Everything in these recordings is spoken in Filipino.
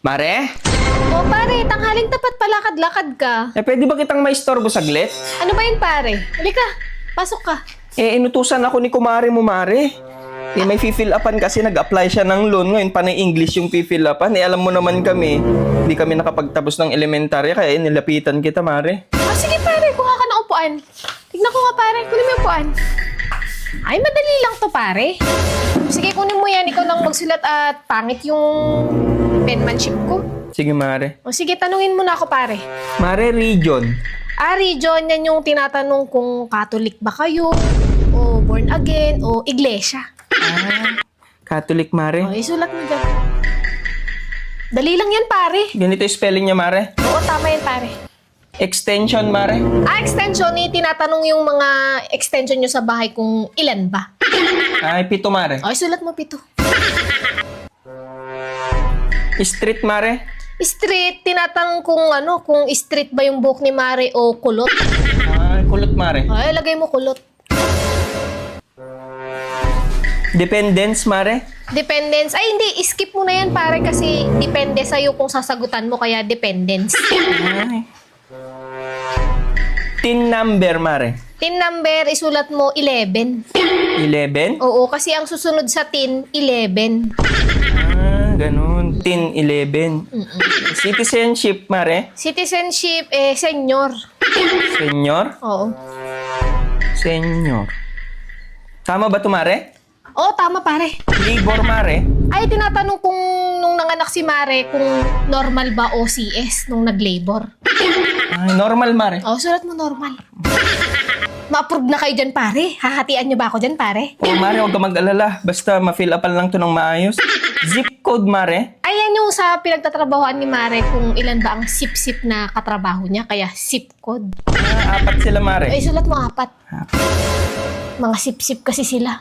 Mare? O pare, tanghaling tapat palakad-lakad ka. Pwede ba kitang maistorbo saglit? Ano ba yun pare? Halika, pasok ka. Inutusan ako ni kumare mo, Mare. May fill upan kasi nag-apply siya ng loan. Ngayon, panay English yung fill upan. Alam mo naman kami, hindi kami nakapagtapos ng elementarya, kaya nilapitan kita, Mare. Sige pare, kuha ka ng upuan. Tignan ko nga pare, kunin mo yung upuan. Ay, madali lang to pare. Sige, kunin mo yan. Ikaw lang magsulat at pangit yung penmanship ko. Sige, Mare. O sige, tanungin mo na ako pare. Mare, region. Region, yan yung tinatanong kung Catholic ba kayo, o born again, o iglesia. Catholic, Mare. O, isulat mo dyan. Dali lang yan pare. Ganito yung spelling niya, Mare. Oo, tama yan pare. Extension, Mare. Extension, tinatanong yung mga extension nyo sa bahay kung ilan ba. Ay, 7, Mare. O, isulat mo 7. Street, Mare. Street, tinatanong kung street ba yung buhok ni Mare o kulot. Ay, kulot, Mare. Ay, lagay mo kulot. Dependence, Mare. Dependence. Ay, hindi. Skip mo na yan, pare, kasi depende sa'yo kung sasagutan mo, kaya dependence. Ay. Tin number, Mare. Tin number, isulat mo 11. 11? Oo, kasi ang susunod sa tin, 11. Ganun. Tin 11. Citizenship, Mare. Citizenship, senior. Senior? Oo. Senior. Tama ba ito, Mare? Oo, tama, pare. Labor, Mare. Ay, tinatanong kung nung nanganak si Mare kung normal ba o CS nung nag-labor. Ay, normal, Mare. Oo, sulat mo normal. Ma-approve na kayo dyan, pare. Hahatian nyo ba ako dyan, pare? Mare, huwag ka mag-alala. Basta ma-fill upan lang to ng maayos. Zip code, Mare. Ayan yung sa pinagtatrabahoan ni Mare kung ilan ba ang sip-sip na katrabaho niya, kaya sip code. 4 sila, Mare. Ay, sulat mo 4. Mga sip-sip kasi sila.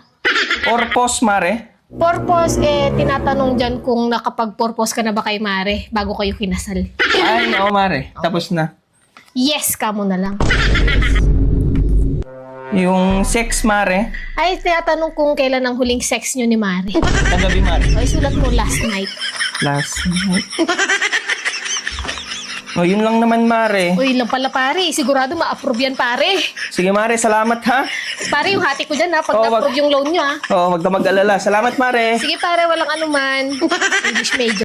Purpose, Mare. Purpose, tinatanong dyan kung nakapag-purpose ka na ba kay Mare bago kayo kinasal. Ay, oo, Mare. Tapos na. Yes ka mo na lang. Yung sex, Mare. Ay, tinatanong kung kailan ang huling sex nyo ni Mare. Kagabi, Mare. Ay, sulat mo last night. Last night. Yun lang naman, Mare. Uy, lang pala pare. Sigurado ma-approve yan, pare. Sige, Mare. Salamat, ha? Pare, yung hati ko dyan ha, pag Oo, na-approve yung loan nyo ha. Oo, wag ka mag-alala. Salamat, Mare. Sige pare, walang anuman. English major.